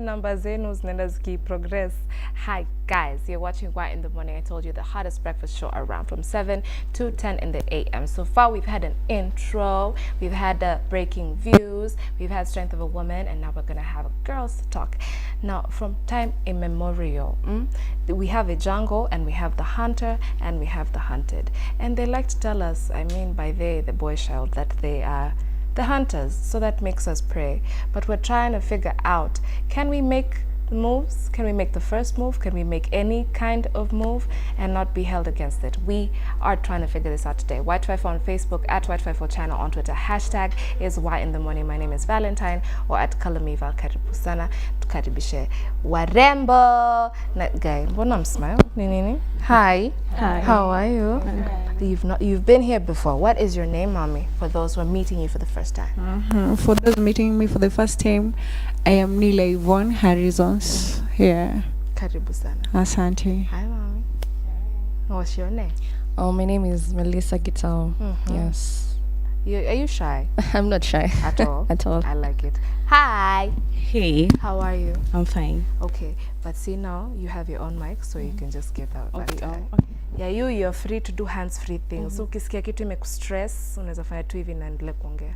Namba zenu zinaenda zikiprogress. Hi guys, you're watching Why in the Morning. I told you the hottest breakfast show around from 7 to 10 in the AM. So far we've had an intro, we've had breaking views, we've had strength of a woman, and now we're gonna have a girls talk. Now from time immemorial, we have a jungle and we have the hunter and we have the hunted. And they like to tell us, I mean by they, the boy child, that they are the hunters, so that makes us pray. But we're trying to figure out, can we make the moves? Can we make the first move? Can we make any kind of move and not be held against it? We are trying to figure this out today. White54 on Facebook, at White54 channel on Twitter. Hashtag is Why in the Morning. My name is Valentine, or at Kalamiva. Karibu sana, tukaribishe warembo. Guy, mbona smile? Nini? Hi. Hi. How are you? You've been here before. What is your name, mommy? For those who are meeting you for the first time. For those meeting me for the first time, I am Nila Yvonne Harrisons here. Karibu sana. Asante. Hi, mommy. What's your name? Oh, my name is Melissa Gitao. Yes. Are you shy? I'm not shy. At all? At all. I like it. Hi. Hey, How are you? I'm fine. Okay. But see now, you have your own mic, so you can just give that. Okay, that okay. Yeah, you're free to do hands-free things. So ukisikia kitu imekustress, unaweza fanya tu hivi na endelee kuongea.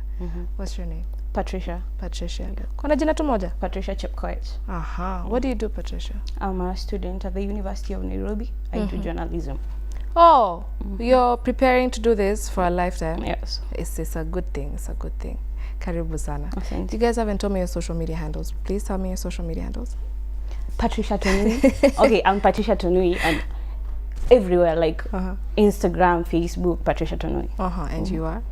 What's your name? Patricia. Patricia. Kuna jina tu moja? Patricia Chepkoech. Aha. What do you do, Patricia? I'm a student at the University of Nairobi. I do journalism. Oh, you're preparing to do this for a lifetime? Yes. It's a good thing. It's a good thing. Karibu sana. Thank You guys haven't told me your social media handles. Please tell me your social media handles. Patricia Tonui. Okay, I'm Patricia Tonui and everywhere, like Instagram, Facebook, Patricia Tonui. And you are?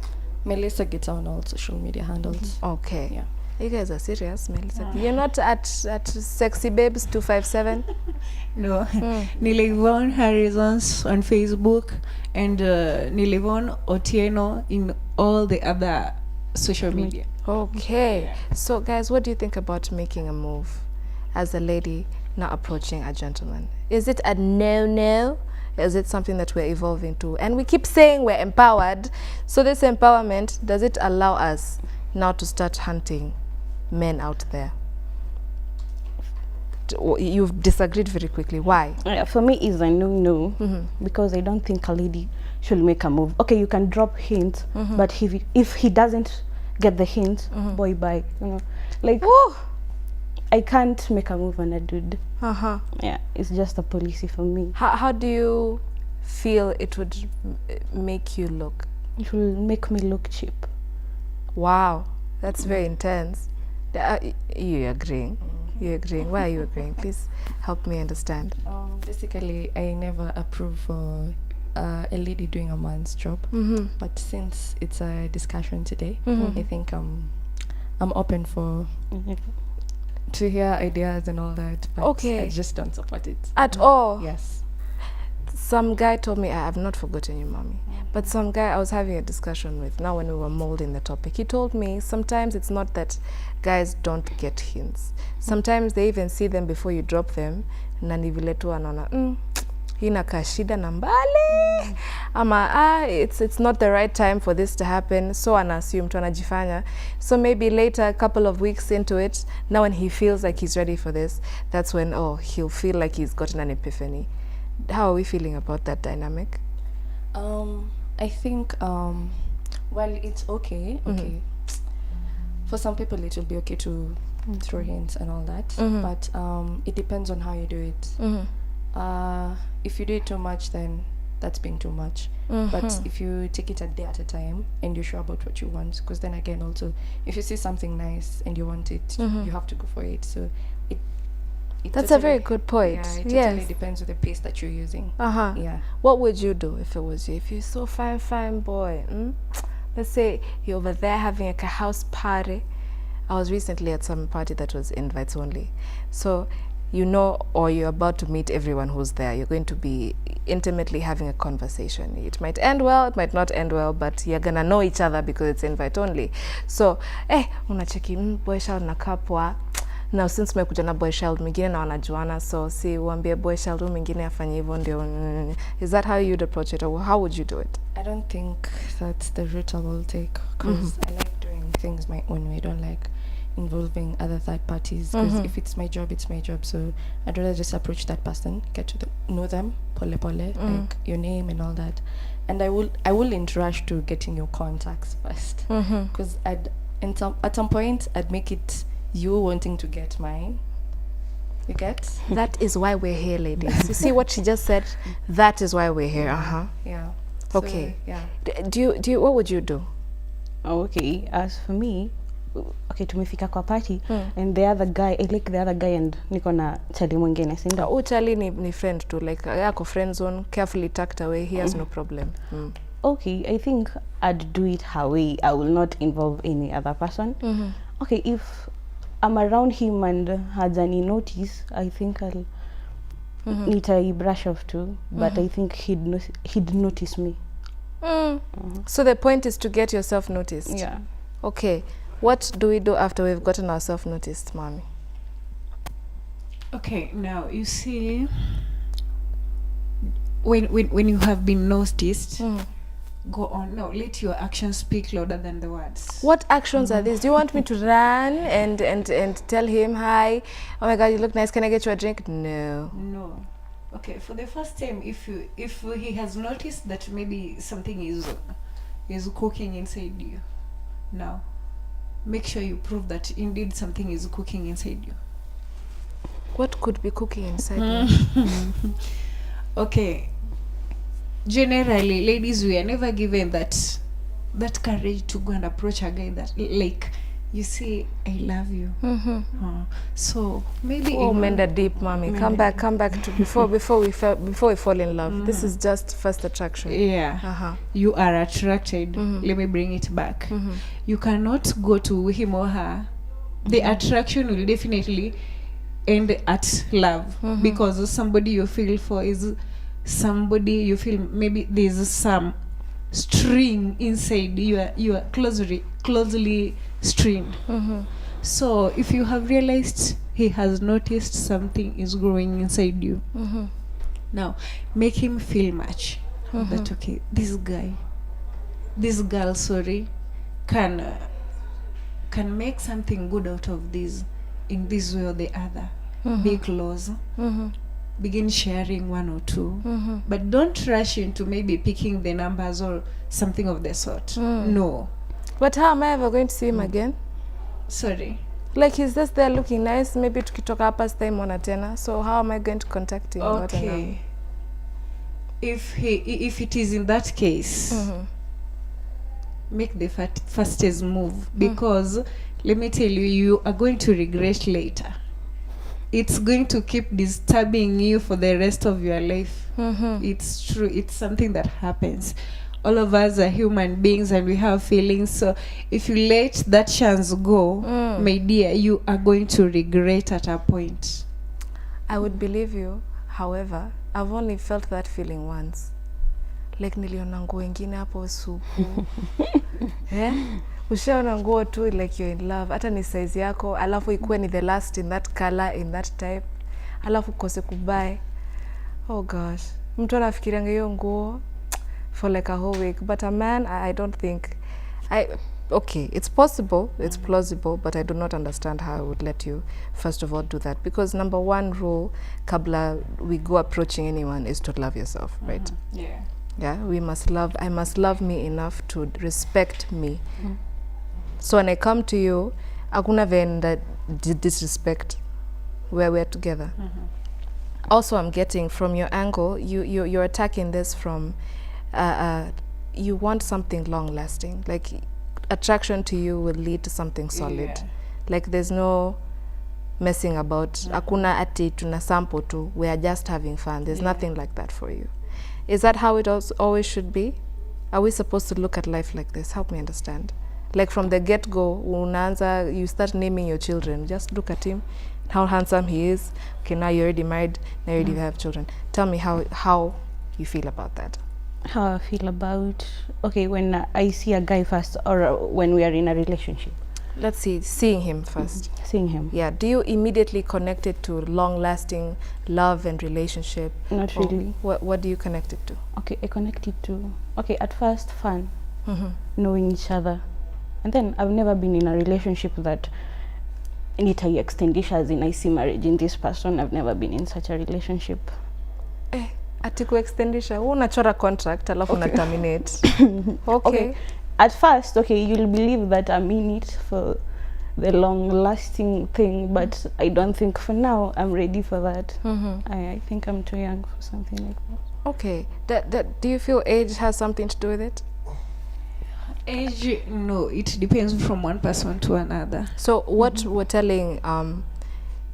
Melissa Gitao on all social media handles. Okay. Yeah. You guys are serious, Melissa. You're not at Sexy Babes 257? No, Nila Yvonne Harrisons on Facebook and Nila Yvonne Otieno in all the other social media. Okay. So guys, what do you think about making a move as a lady now approaching a gentleman? Is it a no-no? Is it something that we're evolving to? And we keep saying we're empowered. So this empowerment, does it allow us now to start hunting men out there? You've disagreed very quickly. Why? For me, it's a no-no because I don't think a lady should make a move. Okay, you can drop hints, but if he doesn't get the hint, boy, bye. You know, like I can't make a move on a dude. Yeah, it's just a policy for me. How do you feel it would make you look? It will make me look cheap. Wow, that's very intense. You agreeing? You agreeing? Why are you agreeing? Please help me understand. Basically, I never approve for a lady doing a man's job. But since it's a discussion today, I think I'm open for to hear ideas and all that. But Okay. I just don't support it. At all? Yes. Some guy told me, I have not forgotten you, mommy, but some guy I was having a discussion with, now when we were molding the topic, he told me sometimes it's not that guys don't get hints. Sometimes they even see them before you drop them, na ni vile tu anaona, hina kashida na mbali, ama it's not the right time for this to happen, so ana-assume tu anajifanya. So maybe later, a couple of weeks into it, now when he feels like he's ready for this, that's when, he'll feel like he's gotten an epiphany. How are we feeling about that dynamic? I think well, it's okay. Okay, for some people it will be okay to throw hints and all that, but it depends on how you do it. If you do it too much, then that's being too much. But if you take it a day at a time and you're sure about what you want, because then again also, if you see something nice and you want it, you have to go for it. So it That's totally, a very good point. Yeah, it yes. totally depends on the pace that you're using. Yeah. What would you do if it was you? If you're so fine boy, let's say you're over there having a house party. I was recently at some party that was invites only. So you know, or you're about to meet everyone who's there. You're going to be intimately having a conversation. It might end well, it might not end well, but you're gonna know each other because it's invite only. So unacheki boy child na kapwa. Now since umekuja na boy child mwingine na wanajuana, so si uambie boy child mwingine afanye hivyo ndio. Is that how you'd approach it, or how would you do it? I don't think that's the route I will take, because I like doing things my own way. I don't like involving other third parties, because if it's my job, it's my job. So I'd rather just approach that person, get to know them, pole, like your name and all that. And I wouldn't rush to getting your contacts first, because at some point I'd make it you wanting to get mine. You get? That is why we're here, ladies. You see what she just said? That is why we're here. Yeah. Okay. So, yeah. Do you what would you do? Okay, as for me, okay, tumefika kwa party and the other guy, I like the other guy and niko na chali mwingine, si ndio? Chali ni friend too, like yako friend zone, carefully tucked away, he has no problem. Okay, I think I'd do it her way. I will not involve any other person. Okay, if I'm around him and hajani notice, I think I'll nitai brush off too, but I think he'd notice me. So the point is to get yourself noticed. Yeah. Okay. What do we do after we've gotten ourselves noticed, mommy? Okay, now you see, when you have been noticed, go on. No, let your actions speak louder than the words. What actions are these? Do you want me to run and tell him, hi, oh my God, you look nice, can I get you a drink? No. No. Okay, for the first time, if he has noticed that maybe something is cooking inside you, now make sure you prove that indeed something is cooking inside you. What could be cooking inside me? Okay. Generally, ladies, we are never given that courage to go and approach a guy that, like, you say, I love you. So maybe Menda deep, mommy. Come back to before we fall in love. This is just first attraction. Yeah. You are attracted. Let me bring it back. You cannot go to him or her. The attraction will definitely end at love, because somebody you feel for is somebody you feel maybe there's some string inside. You are closely stringed. So if you have realized he has noticed something is growing inside you, now make him feel much that okay, this girl, sorry, can make something good out of this in this way or the other. Be close. Begin sharing one or two, but don't rush into maybe picking the numbers or something of the sort. No. But how am I ever going to see him again? Sorry. Like he's just there looking nice, maybe tukitoka hapa sitamwona tena. So how am I going to contact him? Okay. If it is in that case, make the fastest move, because let me tell you, you are going to regret later. It's going to keep disturbing you for the rest of your life. It's true. It's something that happens. All of us are human beings and we have feelings. So if you let that chance go, my dear, you are going to regret at a point. I would believe you. However, I've only felt that feeling once. Like niliona nguo ingine hapo supu. Ushaona nguo tu like you're in love, hata ni size yako, alafu ikuwe ni the last in that color, in that type, alafu kose kubai. Oh gosh, mtu anafikirianga hiyo nguo for like a whole week. But a man, I don't think, okay, it's possible, it's plausible, but I do not understand how I would let you first of all do that, because number one rule kabla we go approaching anyone is to love yourself, right? Yeah, I must love me enough to respect me. So when I come to you, hakuna venda disrespect where we're together. Also, I'm getting from your angle, you're attacking this from, you want something long lasting. Like attraction to you will lead to something solid. Like there's no messing about. Hakuna ati tuna sample tu. We are just having fun. There's nothing like that for you. Is that how it always should be? Are we supposed to look at life like this? Help me understand. Like from the get-go, unaanza, you start naming your children. Just look at him. how handsome he is. Okay, now you're already married, now you already have children. Tell me how you feel about that. How I feel about, okay, when I see a guy first, or when we are in a relationship. Let's see, seeing him first. Seeing him. Yeah, do you immediately connect it to long-lasting love and relationship? Not Or really. What do you connect it to? Okay, I connect it to, okay, at first fun, Mm-hmm. knowing each other. And then I've never been in a relationship that nitai extendisha, as in I see marriage in this person. I've never been in such a relationship. Ati kuextendisha, wewe unachora contract alafu Okay. una terminate. Okay. At first, okay, you'll believe that I'm in it for the long-lasting thing, but I don't think for now I'm ready for that. Mm-hmm. I think I'm too young for something like that. Okay. Do you feel age has something to do with it? Age, no, it depends from one person to another. So what we're telling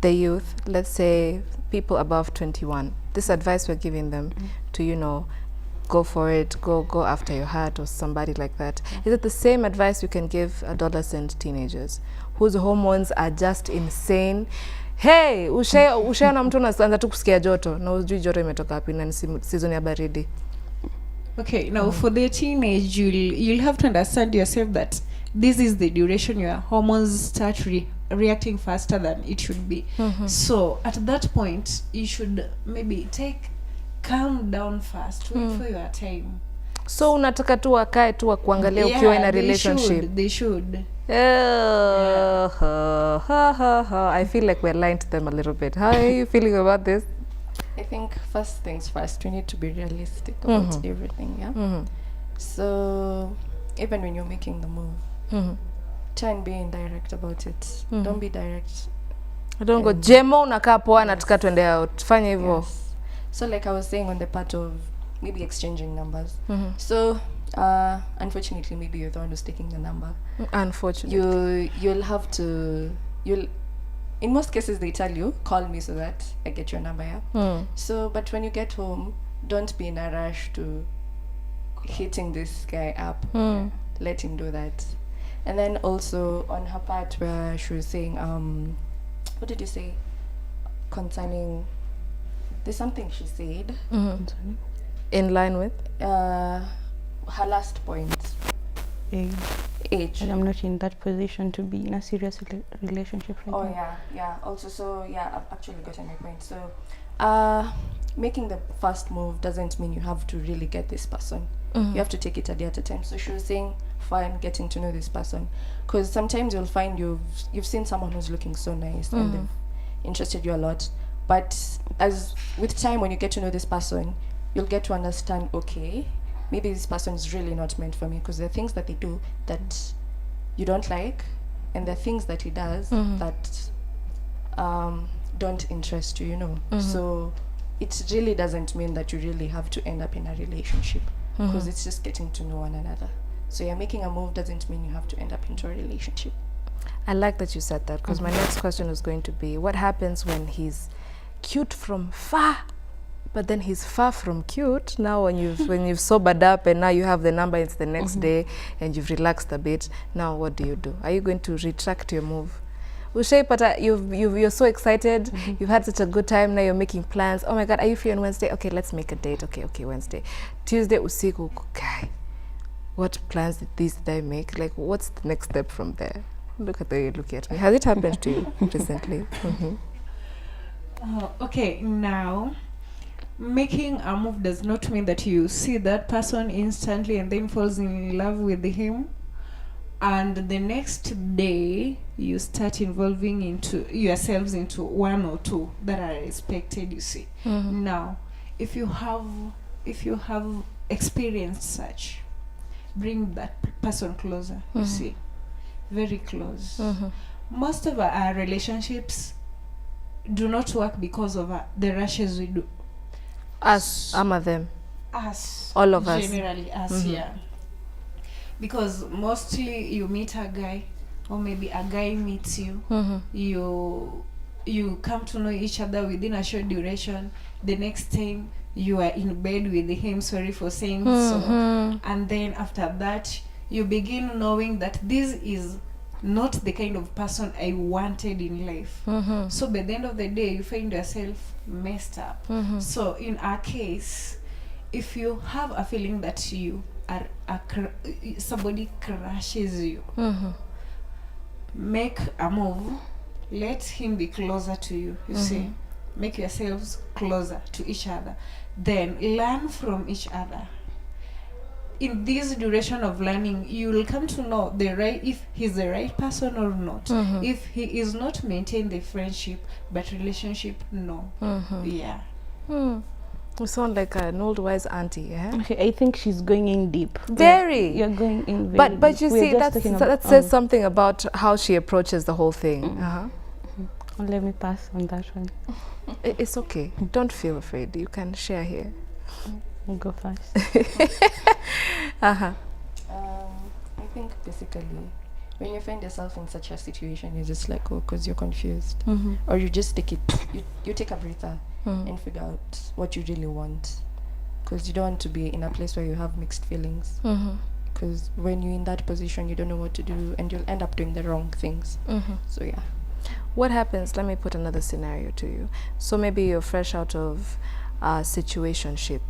the youth, let's say people above 21, this advice we're giving them to, you know, go for it, go after your heart or somebody like that. Is it the same advice you can give adolescent teenagers whose hormones are just insane? Hey, ushaona mtu anaanza tu kusikia joto na ujui joto imetoka wapi na ni season ya baridi. Okay, now for the teenage, you'll have to understand yourself that this is the duration your hormones start reacting faster than it should be. So at that point, you should maybe calm down first, wait for your time. So unataka tu wakae tu wakuangalia ukiwa in a relationship. They should. I feel like we're lying to them a little bit. How are you feeling about this? I think first things first, we need to be realistic about everything, yeah? Mm-hmm. So even when you're making the move, Mm-hmm. try and be indirect about it. Don't be direct. Don't go Jemo unakaa poa nataka tuende out. Fanya hivyo. Yes. So like I was saying on the part of maybe exchanging numbers. Mm-hmm. So unfortunately maybe you're the one who's taking the number. Unfortunately. You'll have to in most cases they tell you call me so that I get your number, yeah? So but when you get home, don't be in a rush to hitting this guy up. Let him do that. And then also on her part where she was saying what did you say concerning, there's something she said In line with? her last point, age. And I'm not in that position to be in a serious relationship right Oh now. yeah. Also, so yeah, I've actually gotten my point. So, making the first move doesn't mean you have to really get this person. You have to take it a day at a time. So she was saying, fine, getting to know this person, because sometimes you'll find you've seen someone who's looking so nice and they've interested you a lot. But as with time, when you get to know this person, you'll get to understand, okay, maybe this person is really not meant for me, because there are things that they do that you don't like, and there are things that he does that don't interest you, you know. So it really doesn't mean that you really have to end up in a relationship, because it's just getting to know one another. So yeah, making a move doesn't mean you have to end up into a relationship. I like that you said that, because my next question was going to be, what happens when he's cute from far, but then he's far from cute? Now when you've sobered up and now you have the number, it's the next day and you've relaxed a bit, now what do? Are you going to retract your move? Ushaipata, you're so excited, you've had such a good time, now you're making plans. Oh my god, are you free on Wednesday? Okay, let's make a date. Okay, Wednesday. Tuesday usiku, okay, what plans did I make? Like, what's the next step from there? Look at the way you're looking at me. Has it happened to you recently? Okay, now making a move does not mean that you see that person instantly and then falls in love with him, and the next day you start involving into yourselves into one or two that are expected, you see. Now if you have experienced such, bring that person closer, you see, very close. Most of our relationships do not work because of the rushes we do. Us, them. Us. All of us. Generally us, yeah. Because mostly you meet a guy, or maybe a guy meets you, you come to know each other within a short duration. The next time you are in bed with him, sorry for saying so, and then after that you begin knowing that this is not the kind of person I wanted in life. So by the end of the day, you find yourself messed up. So in our case, if you have a feeling that you are somebody crushes you, make a move. Let him be closer to you. You see, make yourselves closer to each other. Then learn from each other. In this duration of learning, you will come to know if he's the right person or not. If he is not, maintain the friendship, but relationship, no. Yeah. You sound like an old wise auntie, eh? Okay, I think she's going in deep. Very. You're going in very But you deep. see, that says something about how she approaches the whole thing. Oh, let me pass on that one. It's okay. Don't feel afraid. You can share here. I'll go first. I think basically, when you find yourself in such a situation, you're just like, oh, because you're confused. Or you just take it, you take a breather and figure out what you really want. Because you don't want to be in a place where you have mixed feelings. Because when you're in that position, you don't know what to do and you'll end up doing the wrong things. So yeah. What happens, let me put another scenario to you. So maybe you're fresh out of a situationship.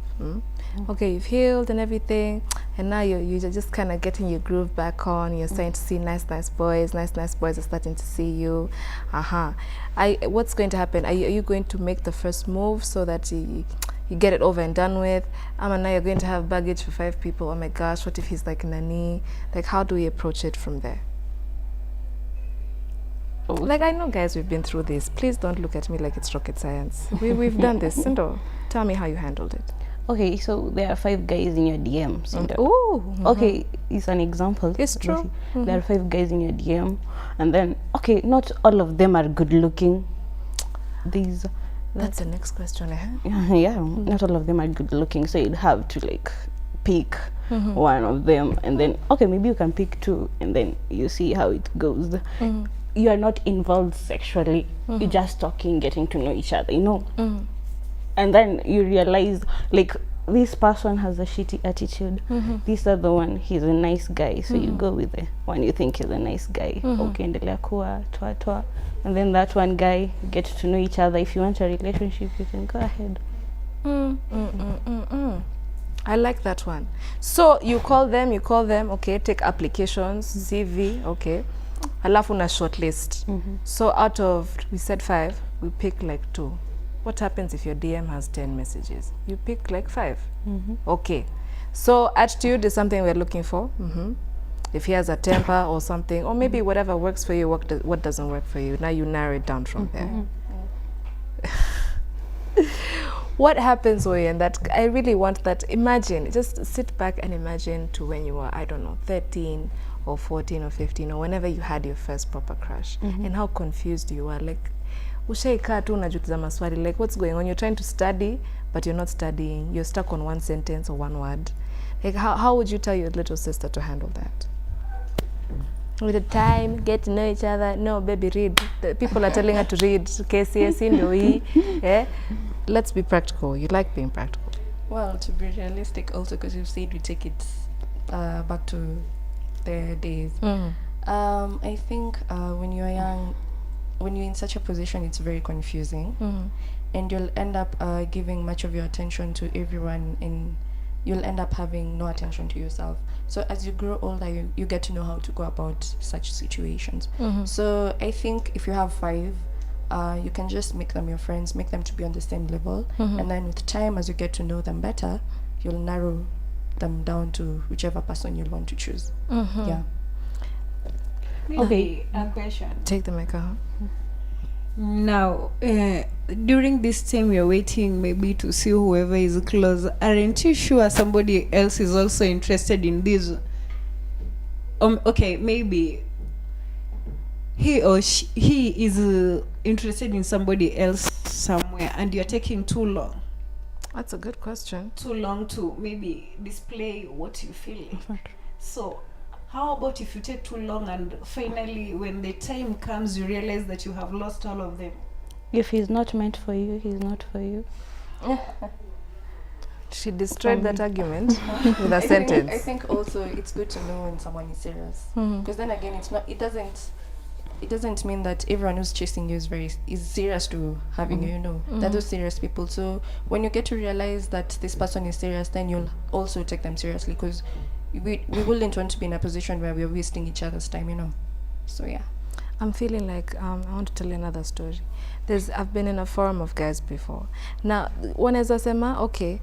Okay, you've healed and everything, and now you're just kind of getting your groove back on. You're starting to see nice boys. Nice boys are starting to see you. What's going to happen? Are you going to make the first move so that you get it over and done with? Now you're going to have baggage for 5 people. Oh my gosh, what if he's like Nani? Like, how do we approach it from there? Like, I know, guys, we've been through this. Please don't look at me like it's rocket science. We've done this. Sindo, tell me how you handled it. Okay, so there are 5 guys in your DMs. Okay, it's an example. It's true. There are 5 guys in your DM, and then not all of them are good looking. That's the next question I had. Yeah, not all of them are good looking, so you'd have to like pick one of them, and then maybe you can pick 2, and then you see how it goes. You are not involved sexually. You're just talking, getting to know each other, and then you realize like this person has a shitty attitude. This other one, he's a nice guy, so you go with the one you think is a nice guy. Endelea kuwa toa, and then that one guy, get to know each other. If you want a relationship, you can go ahead. I like that one. So you call them, okay, take applications, CV, okay, alafu na shortlist. So out of, we said 5, we pick like 2. What happens if your DM has 10 messages? You pick like 5. Okay. So attitude is something we're looking for. If he has a temper or something, or maybe whatever works for you, what doesn't work for you. Now you narrow it down from there. What happens, Oyen, that I really want that, imagine, just sit back and imagine to when you were, I don't know, 13 or 14 or 15 or whenever you had your first proper crush, and how confused you were. Like, ushaikaa tu unajiuliza maswali, like, what's going on? You're trying to study, but you're not studying. You're stuck on one sentence or one word. Like, how would you tell your little sister to handle that? With the time, get to know each other. No, baby, read. The people are telling her to read. KCSE, NDOE. Yeah? Let's be practical. You like being practical. Well, to be realistic also, because you've said we take it back to their days. I think when you're young, when you're in such a position, it's very confusing, and you'll end up giving much of your attention to everyone, and you'll end up having no attention to yourself. So as you grow older, you get to know how to go about such situations. So I think if you have 5, you can just make them your friends, make them to be on the same level, and then with time, as you get to know them better, you'll narrow them down to whichever person you want to choose. Yeah. Okay, a question. Take the mic out. Now, during this time you're waiting maybe to see whoever is close, aren't you sure somebody else is also interested in this? Okay, maybe he is interested in somebody else somewhere, and you're taking too long. That's a good question. Too long to maybe display what you feel. So how about if you take too long and finally when the time comes you realize that you have lost all of them? If he's not meant for you, he's not for you. She destroyed that argument with a I sentence. think also it's good to know when someone is serious, because then again, it doesn't mean that everyone who's chasing you is serious to having you. You know, they're those serious people. So when you get to realize that this person is serious, then you'll also take them seriously, because we wouldn't want to be in a position where we're wasting each other's time. You know, so yeah. I'm feeling like I want to tell you another story. I've been in a forum of guys before. Now, wanaweza sema, okay,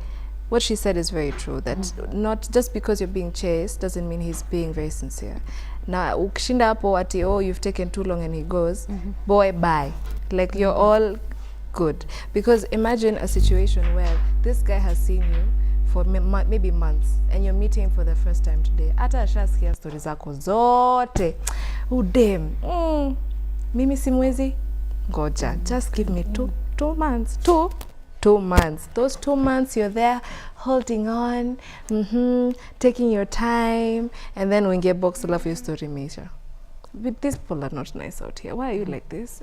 what she said is very true, that not just because you're being chased doesn't mean he's being very sincere. Now, ukishinda hapo ati, oh, you've taken too long, and he goes, boy, bye. Like, you're all good. Because imagine a situation where this guy has seen you for maybe months, and you're meeting for the first time today. Ata ashasikia story zako zote. Damn. Mimi simwezi. Ngoja. Just give me two months. Two months. Those 2 months you're there holding on, taking your time, and then when get box love your story measure. But these people are not nice out here. Why are you like this?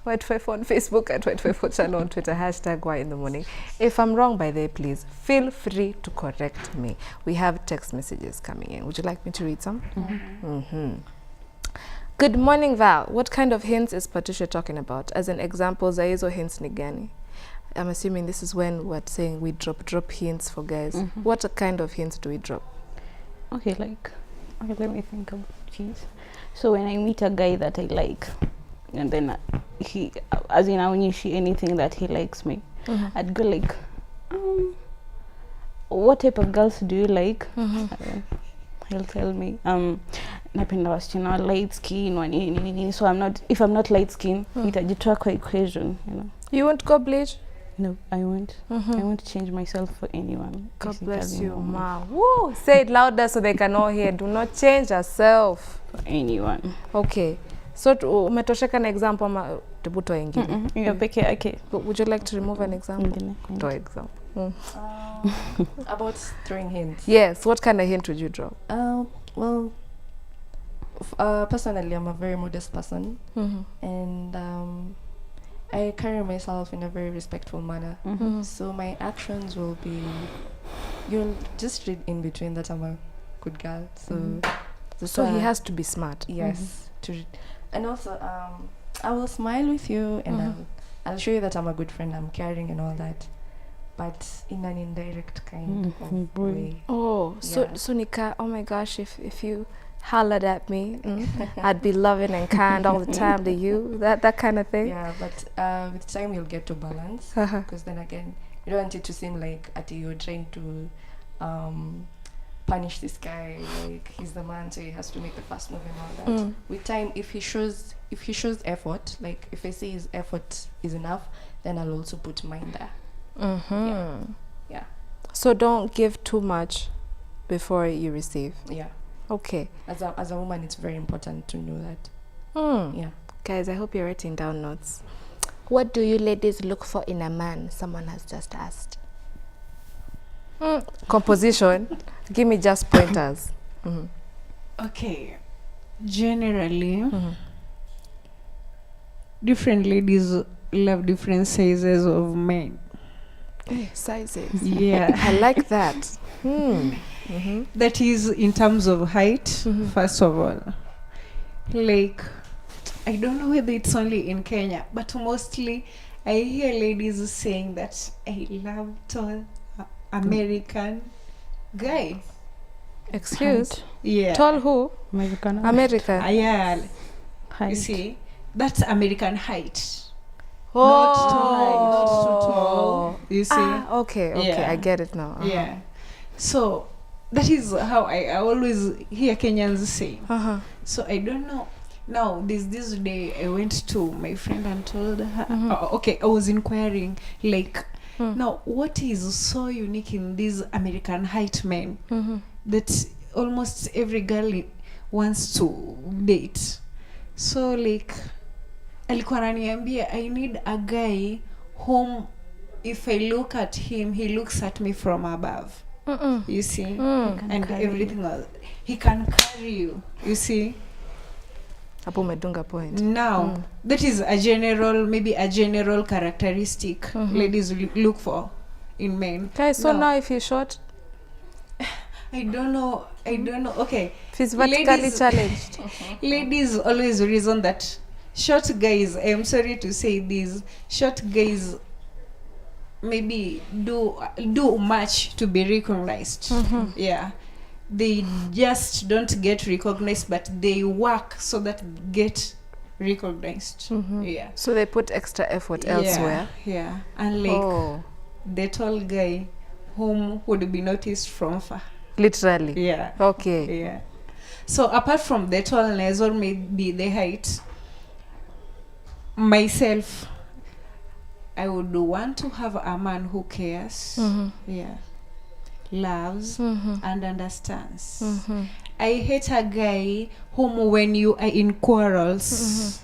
White54 on Facebook, at White54 channel on Twitter, hashtag Why in the Morning. If I'm wrong by there, please feel free to correct me. We have text messages coming in. Would you like me to read some? Good morning, Val. What kind of hints is Patricia talking about? As an example, za hizo hints ni gani? I'm assuming this is when we're saying we drop hints for guys. What kind of hints do we drop? Okay, let me think about it. So when I meet a guy that I like, and then he, as in aonyeshi anything that he likes me, I'd go like, what type of girls do you like? He'll tell me, napenda wasichana light skin wa nini. So if I'm not light skin, itajitoa kwa equation, you know. You won't go bleach? No, I won't. I won't change myself for anyone. God bless you, ma. Woo! Say it louder so they can all hear. Do not change yourself. For anyone. Okay. So umetosheka na example ama tubuto ingine? You're peke yake. Would you like to remove an example? To example. About throwing hints. Yes. What kind of hint would you drop? Well, personally, I'm a very modest person, and I carry myself in a very respectful manner. So my actions will be, you'll just read in between that I'm a good girl. So he has to be smart. Yes. And also, I will smile with you, and I'll show you that I'm a good friend, I'm caring and all that, but in an indirect kind of way. Oh, Yeah. so Nika, oh my gosh, if you hollered at me, I'd be loving and kind all the time to you, that kind of thing. Yeah, but with time you'll get to balance, because then again, you don't want it to seem like you're trying to punish this guy, like he's the man, so he has to make the first move and all that. With time, if he shows effort, like if I say his effort is enough, then I'll also put mine there. Yeah. So don't give too much before you receive. Yeah. Okay. As a woman, it's very important to know that. Yeah. Guys, I hope you're writing down notes. What do you ladies look for in a man? Someone has just asked. Composition. Give me just pointers. Okay. Generally, different ladies love different sizes of men. Sizes. Yeah. I like that. That is in terms of height, first of all. Like, I don't know whether it's only in Kenya, but mostly I hear ladies saying that I love tall American guys. Excuse? Yeah. Tall who? American. American. Yeah. You Height. see, that's American height. Oh. Not too tall. You see? Okay, Yeah. I get it now. Yeah. So that is how I always hear Kenyans say. So I don't know. Now, this day I went to my friend and told her, okay, I was inquiring, like, now, what is so unique in these American height men that almost every girl wants to date? So, like, alikuwa ananiambia, I need a guy whom, if I look at him, he looks at me from above. You see? And everything else. He can carry you. You see? Hapo umedunga point. Now, that is maybe a general characteristic ladies look for in men. Okay, so now if he's short, I don't know. Okay. if he's vertically challenged. Ladies always reason that short guys, I'm sorry to say this, short guys maybe do much to be recognized. Yeah. They just don't get recognized, but they work so that get recognized. Yeah. So they put extra effort elsewhere. Yeah. Unlike the tall guy whom would be noticed from far. Literally. Yeah. Okay. Yeah. So apart from the tallness or maybe the height, myself, I would want to have a man who cares, yeah, loves, and understands. I hate a guy whom when you are in quarrels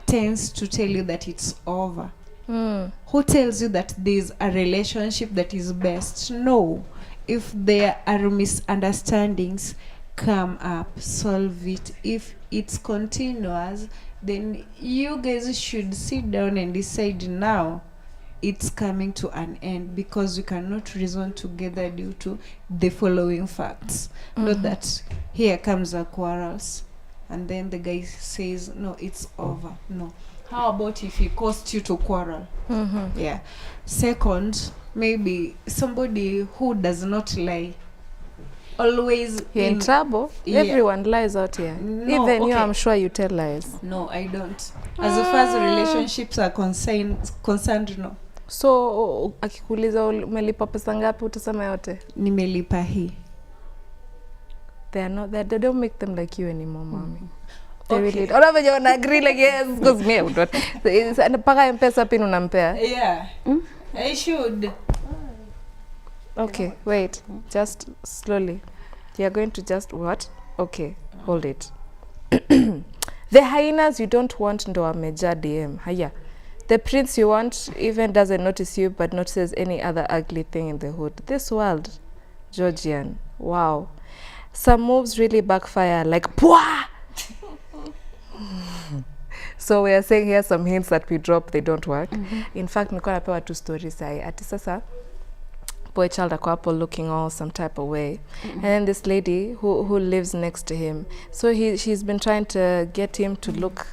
tends to tell you that it's over. Who tells you that there's a relationship that is best? No. If there are misunderstandings, come up, solve it. If it's continuous, then you guys should sit down and decide now it's coming to an end, because you cannot reason together due to the following facts. Not that here comes a quarrels and then the guy says no, it's over. No. How about if he caused you to quarrel? Yeah. Second, maybe somebody who does not lie. Always You're in trouble. Yeah. Everyone lies out here. No, Even you, okay. I'm sure you tell lies. No, I don't. As far as relationships are concerned, no. So akikuuliza umelipa pesa ngapi utasema yote? Nimelipa hii. They don't make them like you anymore, mommy. They really don't. Ona venye wana agree like yes, because me I would not. Paka M-Pesa pin unampea. Yeah. I should. Okay, wait. Just slowly. You're going to just what? Okay, hold it. The hyenas you don't want ndo wameja DM. Haya. The prince you want even doesn't notice you but notices any other ugly thing in the hood. This world, Georgian. Wow. Some moves really backfire like pwah! So we are saying here some hints that we drop, they don't work. In fact, nilikuwa napewa two stories hai. Ati sasa boy child ako hapo looking all some type of way. And then this lady who lives next to him. So she's been trying to get him to look,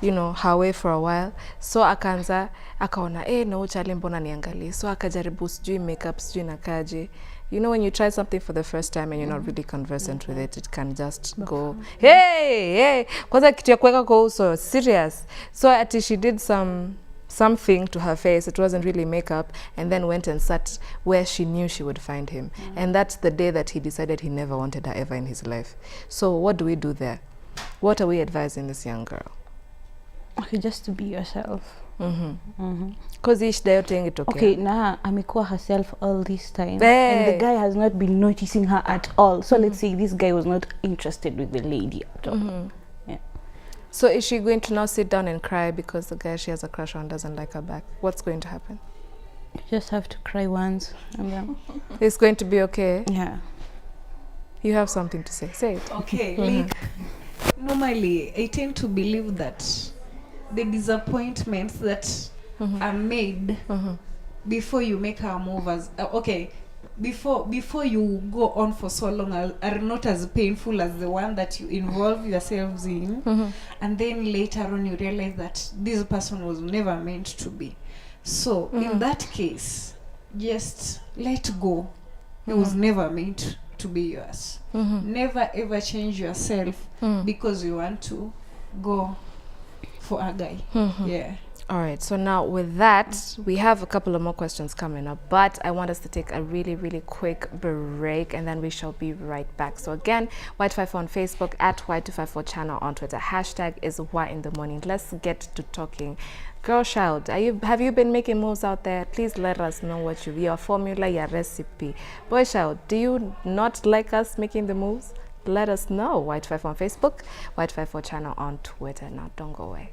you know, her way for a while. So akaanza akaona na uchali mbona niangalie. So akajaribu sijui makeup sijui nakaje. You know, when you try something for the first time and you're not really conversant with it, it can just go, hey, kwanza kitu ya kuweka kwa uso, serious. So ati she did something to her face, it wasn't really makeup, and then went and sat where she knew she would find him. And that's the day that he decided he never wanted her ever in his life. So what do we do there? What are we advising this young girl? Okay, just to be yourself. Because each day you're doing it Okay, nah, amekuwa herself all this time. Hey. And the guy has not been noticing her at all. So let's say this guy was not interested with the lady at all. Yeah. So is she going to now sit down and cry because the guy she has a crush on doesn't like her back? What's going to happen? You just have to cry once and then... It's going to be okay? Yeah. You have something to say. Say it. Okay, like normally I tend to believe that the disappointments that are made before you make a move as before you go on for so long are not as painful as the one that you involve yourselves in, and then later on you realize that this person was never meant to be. So in that case, just let go. It was never meant to be yours. Never ever change yourself because you want to go for a guy. Yeah. All right, so now with that, we have a couple of more questions coming up, but I want us to take a really, really quick break, and then we shall be right back. So again, White54 on Facebook, at White254 channel on Twitter. Hashtag is Why in the Morning. Let's get to talking. Girl child, have you been making moves out there? Please let us know what your formula, your recipe. Boy child, do you not like us making the moves? Let us know. White54 on Facebook, White54 channel on Twitter. Now don't go away.